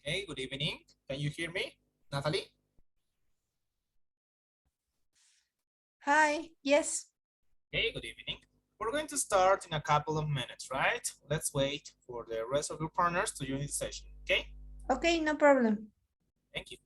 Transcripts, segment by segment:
Okay, good evening. Can you hear me, Natalie? Hi, yes. Okay, good evening. We're going to start in a couple of minutes, right? Let's wait for the rest of your partners to join the session, okay? Okay, no problem. Thank you.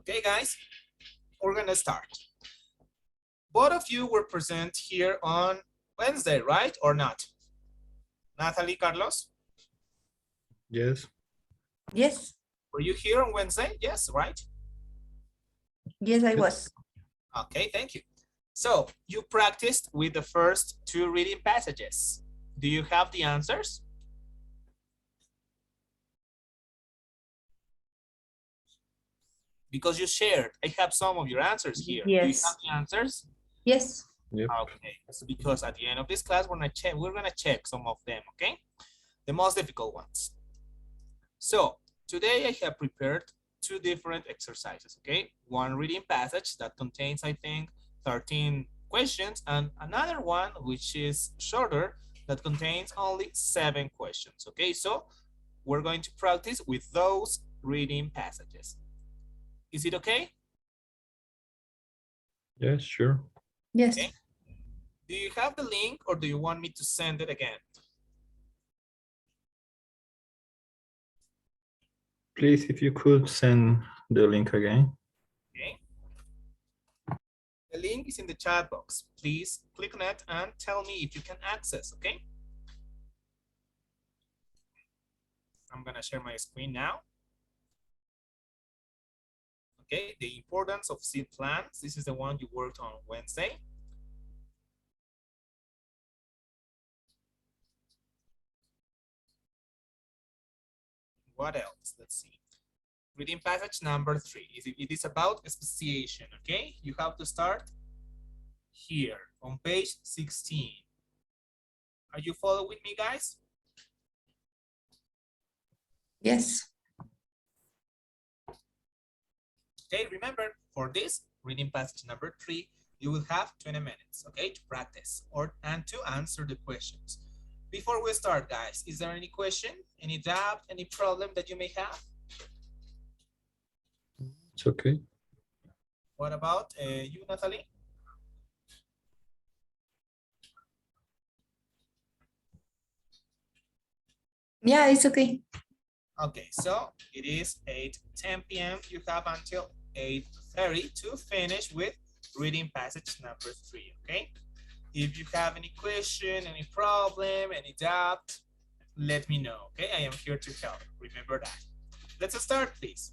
Okay, guys, we're gonna start. Both of you were present here on Wednesday, right, or not? Natalie, Carlos, Yes. Yes. were you here on Wednesday? Yes, right? Yes, I Yes. was. Okay, thank you. So you practiced with the first two reading passages. Do you have the answers? Because you shared, I have some of your answers here. Do you have Yes. the answers? Yes. Yep. Okay, so because at the end of this class, we're gonna check some of them, okay? The most difficult ones. So today I have prepared two different exercises, okay? One reading passage that contains, I think, 13 questions, and another one which is shorter that contains only 7 questions, okay? So we're going to practice with those reading passages. Is it okay? Yes, sure. Yes. Okay. Do you have the link or do you want me to send it again? Please, if you could send the link again. Okay. The link is in the chat box. Please click on it and tell me if you can access, okay? I'm gonna share my screen now. Okay, the importance of seed plants. This is the one you worked on Wednesday. What else? Let's see. Reading passage number 3. It is about speciation, okay? You have to start here on page 16. Are you following me, guys? Yes. Okay, remember, for this reading passage number 3, you will have 20 minutes, okay, to practice and to answer the questions. Before we start, guys, is there any question, any doubt, any problem that you may have? It's okay. What about you, Natalie? Yeah, it's okay. Okay, so it is 8:10 p.m. You have until 8:30 to finish with reading passage number 3, okay? If you have any question, any problem, any doubt, let me know, okay? I am here to help. Remember that. Let's start, please.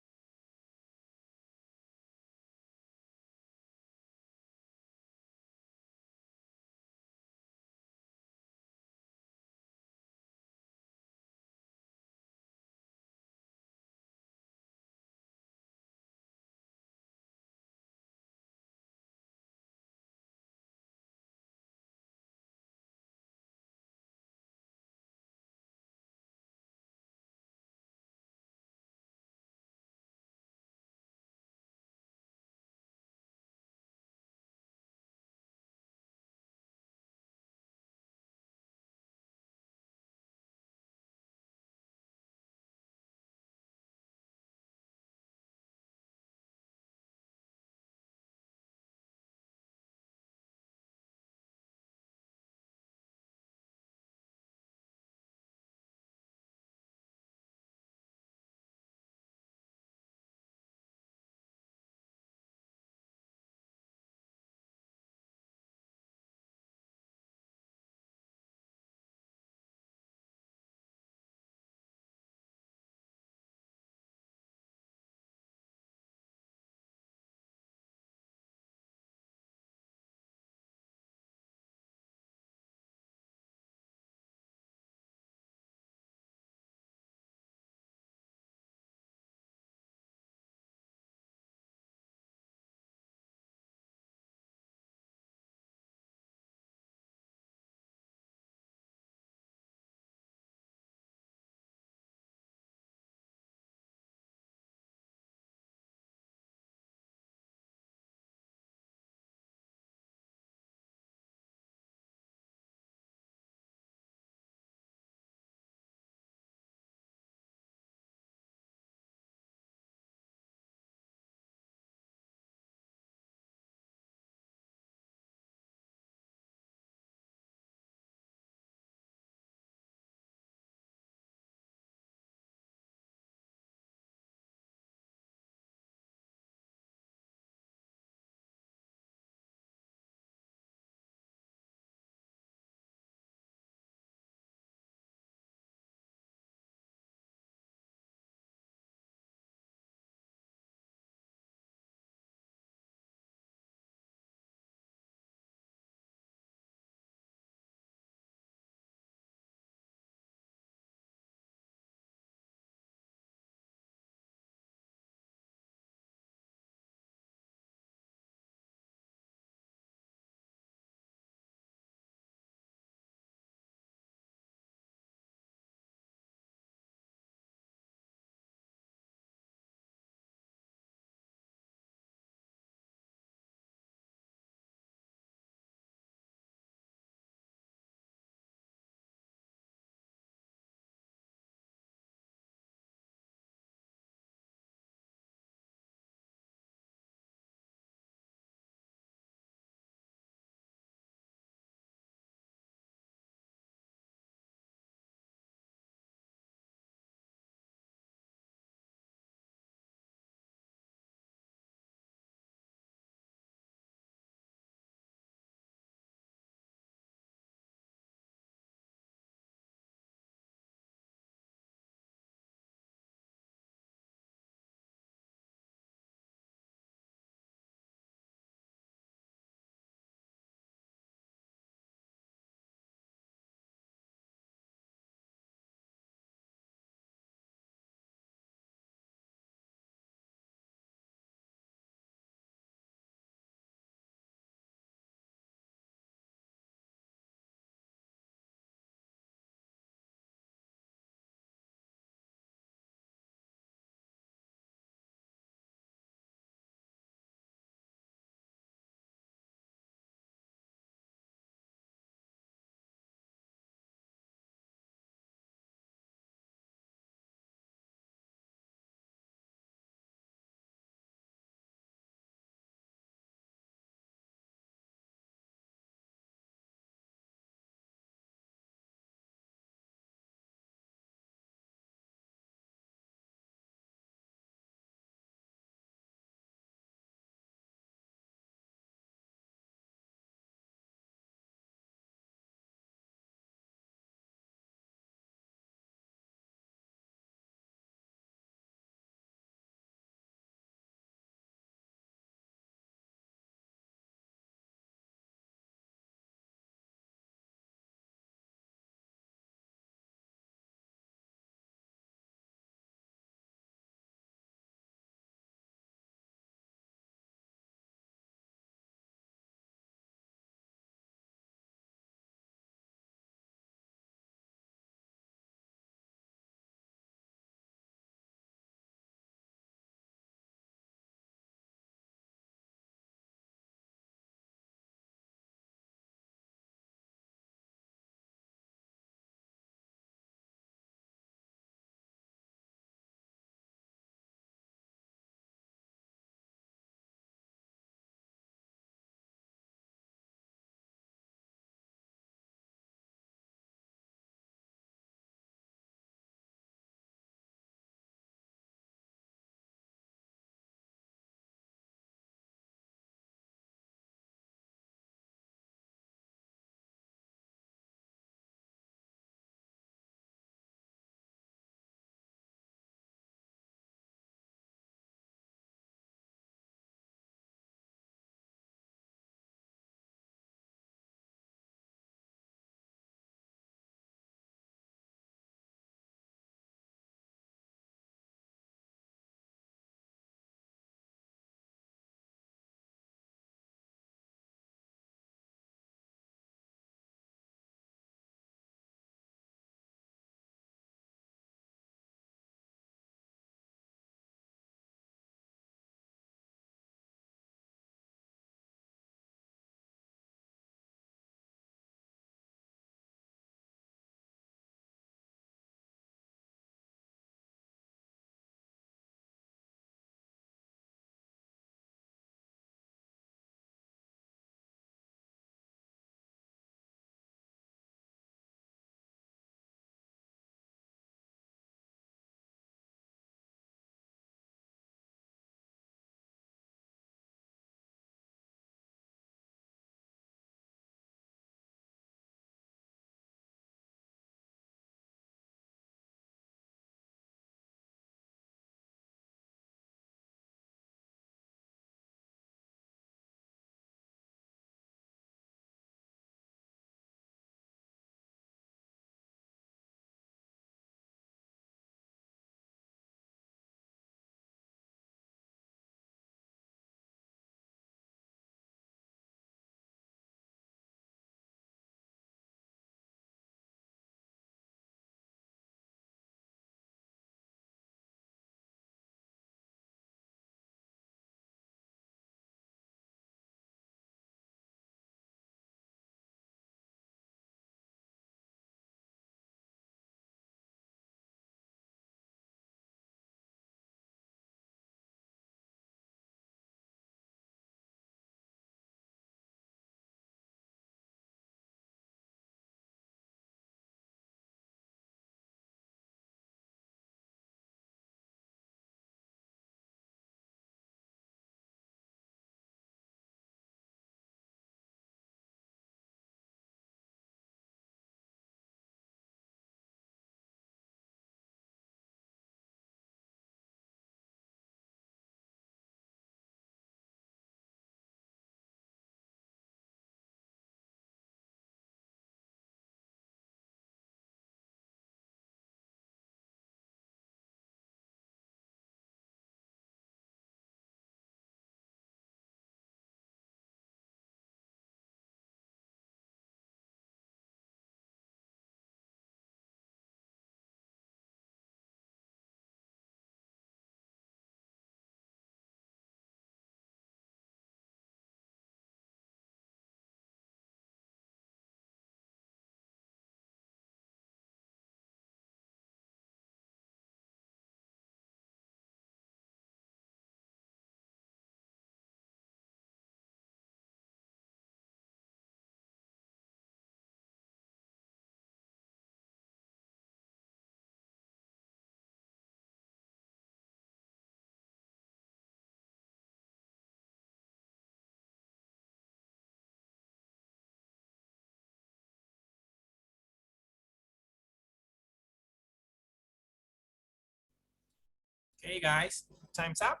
Okay, guys, time's up.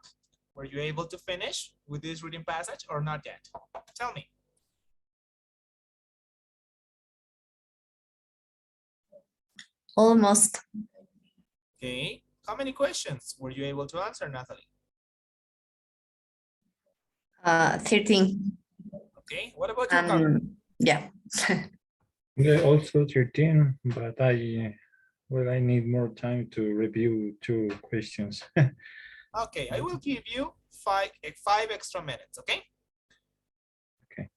Were you able to finish with this reading passage or not yet? Tell me. Almost. Okay, how many questions were you able to answer, Natalie? 13. Okay, what about your Carlos? Yeah. Yeah, also 13, but I need more time to review 2 questions. Okay, I will give you five extra minutes, okay? Okay.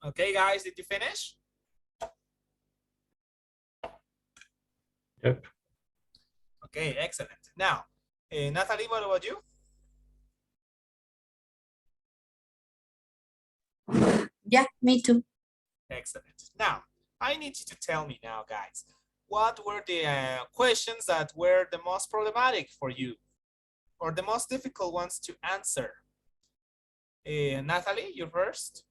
Okay, guys, did you finish? Yep. Okay, excellent. Now, Natalie, what about you? Yeah, me too. Excellent. Now, I need you to tell me now, guys, what were the questions that were the most problematic for you or the most difficult ones to answer? Natalie, you first.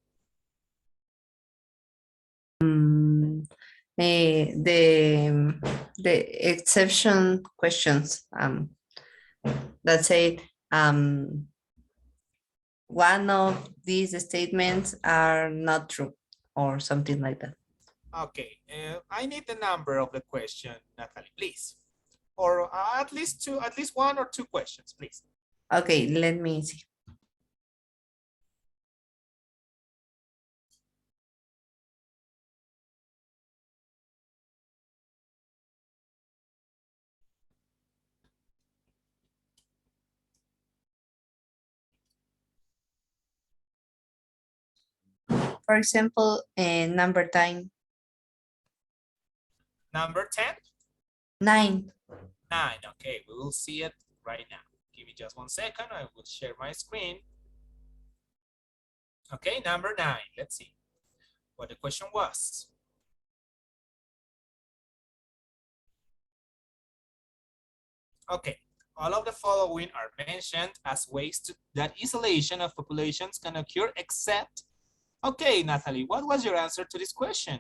The exception questions. Let's say one of these statements are not true or something like that. Okay, I need the number of the question, Natalie, please. Or at least two, at least one or two questions, please. Okay, let me see. For example, number 10, Number 10, 9. 9. Okay, we will see it right now. Give me just 1 second. I will share my screen. Okay, number 9. Let's see what the question was. Okay, all of the following are mentioned as ways that isolation of populations can occur except. Okay, Natalie, what was your answer to this question?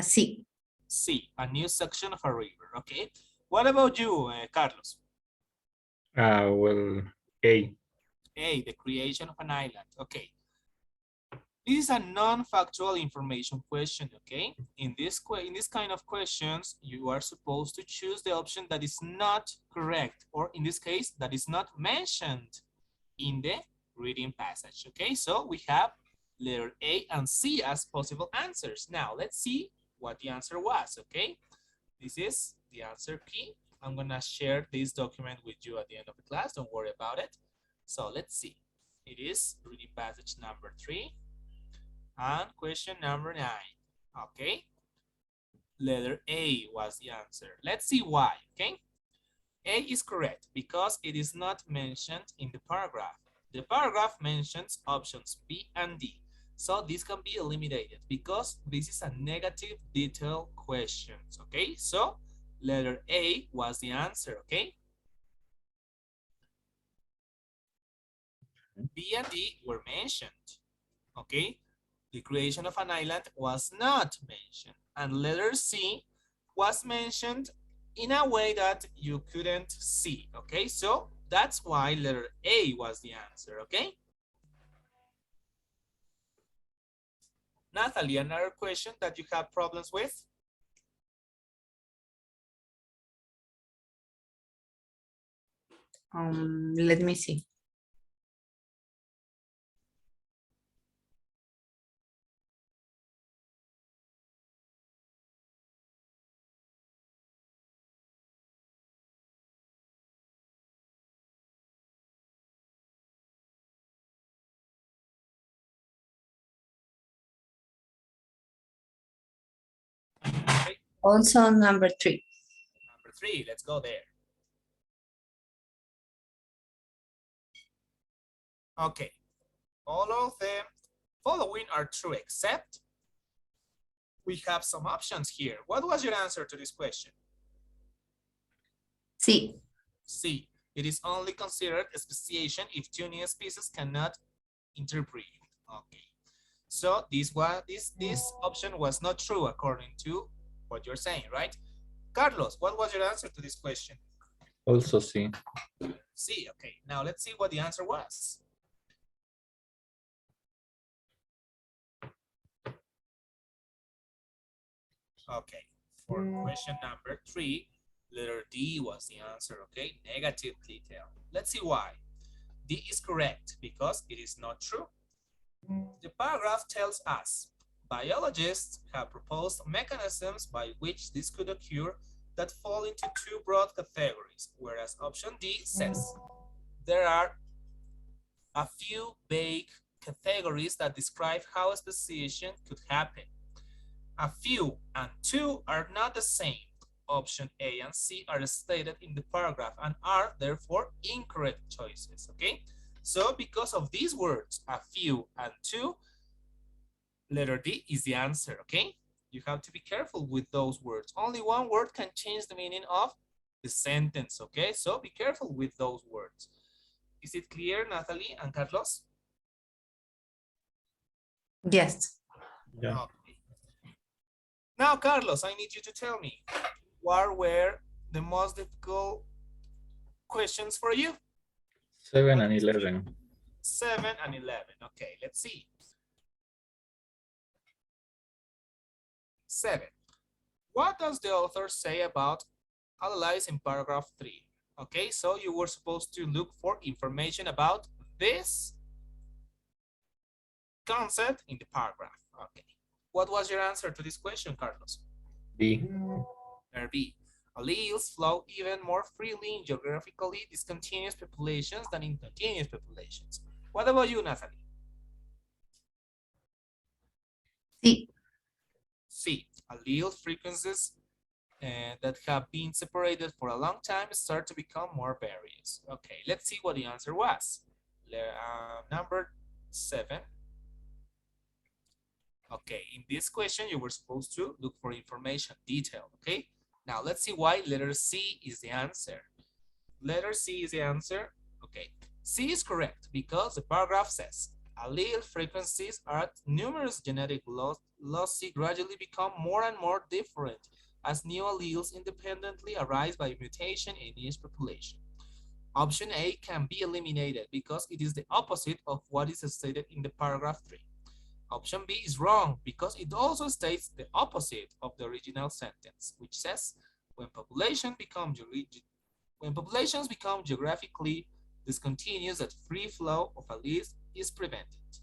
C. C, a new section of a river. Okay, what about you, Carlos? Well, A. A, the creation of an island. Okay, this is a non-factual information question, okay? In this kind of questions, you are supposed to choose the option that is not correct, or in this case, that is not mentioned in the reading passage, okay? So we have letter A and C as possible answers. Now, let's see what the answer was, okay? This is the answer key. I'm gonna share this document with you at the end of the class, don't worry about it. So let's see. It is reading passage number 3. And question number 9. Okay. Letter A was the answer. Let's see why. Okay. A is correct because it is not mentioned in the paragraph. The paragraph mentions options B and D. So this can be eliminated because this is a negative detail question. Okay. So letter A was the answer. Okay. B and D were mentioned. Okay. The creation of an island was not mentioned. And letter C was mentioned in a way that you couldn't see. Okay, so that's why letter A was the answer. Okay. Natalie, another question that you have problems with? Let me see. Okay. Also number 3. Number 3, let's go there. Okay, all of the following are true except we have some options here. What was your answer to this question? C. C. It is only considered a speciation if two new species cannot interbreed. Okay. So this option was not true according to what you're saying, right? Carlos, what was your answer to this question? Also C. C. Okay. Now let's see what the answer was. Okay. For question number 3, letter D was the answer. Okay. Negative detail. Let's see why. D is correct because it is not true. The paragraph tells us biologists have proposed mechanisms by which this could occur that fall into 2 broad categories, whereas option D says there are a few vague categories that describe how a speciation could happen. A few and two are not the same. Option A and C are stated in the paragraph and are therefore incorrect choices, okay? So because of these words, a few and two, letter D is the answer, okay? You have to be careful with those words. Only one word can change the meaning of the sentence, okay? So be careful with those words. Is it clear, Natalie and Carlos? Yes. Yeah. Okay. Now, Carlos, I need you to tell me what were the most difficult questions for you? 7 and 11. 7 and 11. Okay, let's see. 7. What does the author say about analyzing paragraph 3? Okay, so you were supposed to look for information about this concept in the paragraph. Okay. What was your answer to this question, Carlos? B. B. Alleles flow even more freely in geographically discontinuous populations than in continuous populations. What about you, Natalie? C. C. Allele frequencies that have been separated for a long time start to become more various. Okay, let's see what the answer was. Number 7. Okay, in this question, you were supposed to look for information detail, okay? Now, let's see why letter C is the answer. Letter C is the answer. Okay, C is correct because the paragraph says, allele frequencies at numerous genetic loci gradually become more and more different as new alleles independently arise by mutation in each population. Option A can be eliminated because it is the opposite of what is stated in the paragraph 3. Option B is wrong because it also states the opposite of the original sentence, which says when populations become geographically discontinuous, that free flow of alleles is prevented.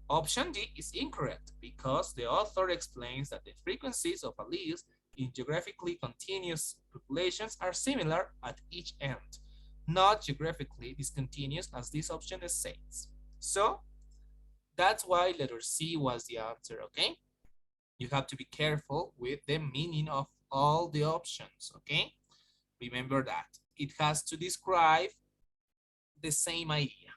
Option D is incorrect because the author explains that the frequencies of alleles in geographically continuous populations are similar at each end, not geographically discontinuous as this option states. So that's why letter C was the answer, okay? You have to be careful with the meaning of all the options, okay? Remember that. It has to describe the same idea.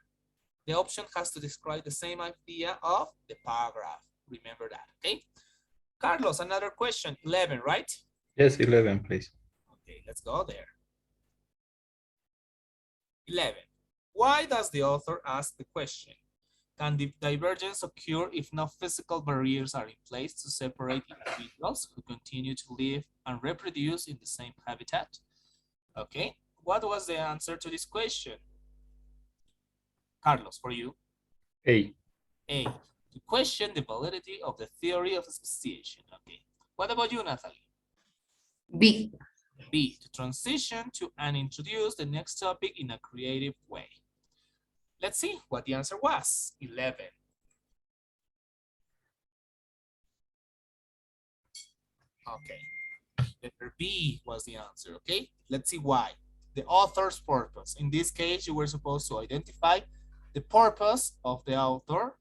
The option has to describe the same idea of the paragraph. Remember that, okay? Carlos, another question, 11, right? Yes, 11, please. Okay, let's go there. 11. Why does the author ask the question? Can the divergence occur if no physical barriers are in place to separate individuals who continue to live and reproduce in the same habitat? Okay, what was the answer to this question? Carlos, for you. A. A, to question the validity of the theory of speciation. Okay, what about you, Natalie? B. B, to transition to and introduce the next topic in a creative way. Let's see what the answer was. 11. Okay, letter B was the answer, okay? Let's see why. The author's purpose. In this case, you were supposed to identify the purpose of the author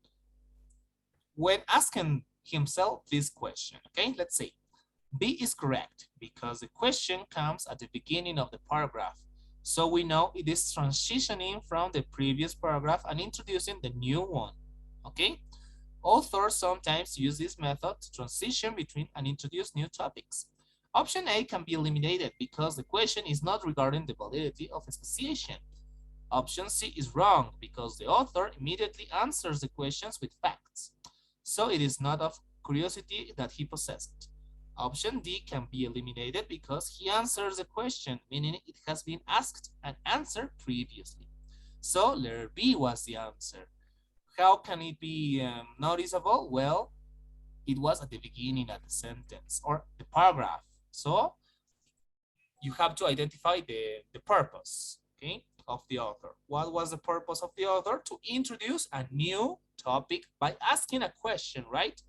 when asking himself this question, okay? Let's see. B is correct because the question comes at the beginning of the paragraph. So we know it is transitioning from the previous paragraph and introducing the new one, okay? Authors sometimes use this method to transition between and introduce new topics. Option A can be eliminated because the question is not regarding the validity of speciation. Option C is wrong because the author immediately answers the questions with facts. So it is not of curiosity that he possessed. Option D can be eliminated because he answers the question, meaning it has been asked and answered previously. So letter B was the answer. How can it be noticeable? Well, it was at the beginning of the sentence or the paragraph. So you have to identify the purpose, okay, of the author. What was the purpose of the author? To introduce a new topic by asking a question, right?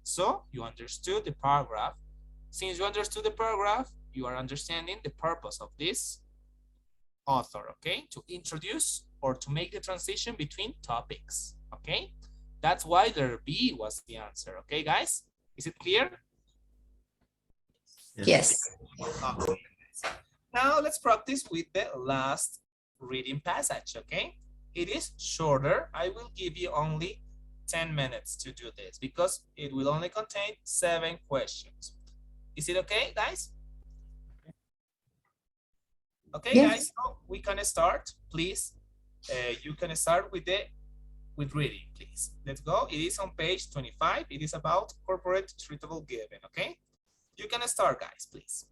So you understood the paragraph. Since you understood the paragraph, you are understanding the purpose of this author, okay? To introduce or to make the transition between topics, okay? That's why letter B was the answer, okay, guys? Is it clear? Yes. Okay. Now let's practice with the last reading passage, okay? It is shorter. I will give you only 10 minutes to do this because it will only contain 7 questions. Is it okay, guys? Okay, Yes. guys, so we can start, please. You can start with reading, please. Let's go. It is on page 25. It is about corporate treatable given, okay? You can start, guys, please.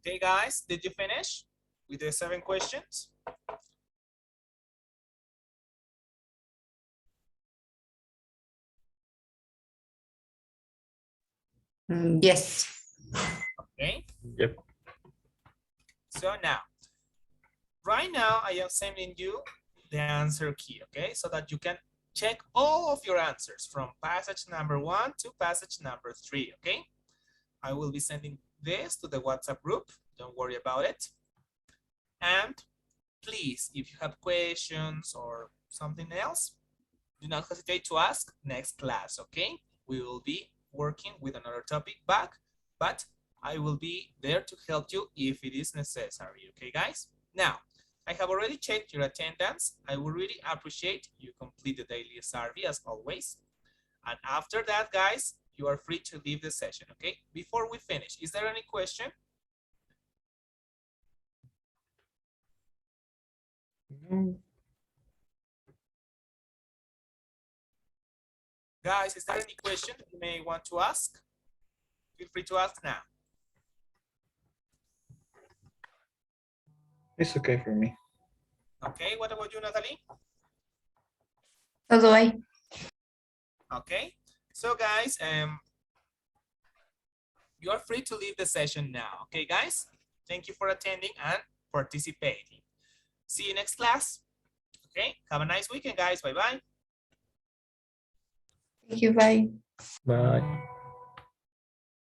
Okay, guys, did you finish with the 7 questions? Yes. Okay, Yep. so now, right now I am sending you the answer key, okay? So that you can check all of your answers from passage number 1 to passage number 3, okay? I will be sending this to the WhatsApp group. Don't worry about it. And please, if you have questions or something else, do not hesitate to ask next class, okay? We will be working with another topic back, but I will be there to help you if it is necessary, okay, guys? Now, I have already checked your attendance. I would really appreciate you complete the daily survey as always. And after that, guys, you are free to leave the session, okay? Before we finish, is there any question? No. Guys, is there any question you may want to ask? Feel free to ask now. It's okay for me. Okay, what about you, Natalie? So do I. Okay, so guys, you are free to leave the session now. Okay, guys? Thank you for attending and participating. See you next class. Okay, have a nice weekend, guys. Bye-bye. Thank you. Bye. Bye.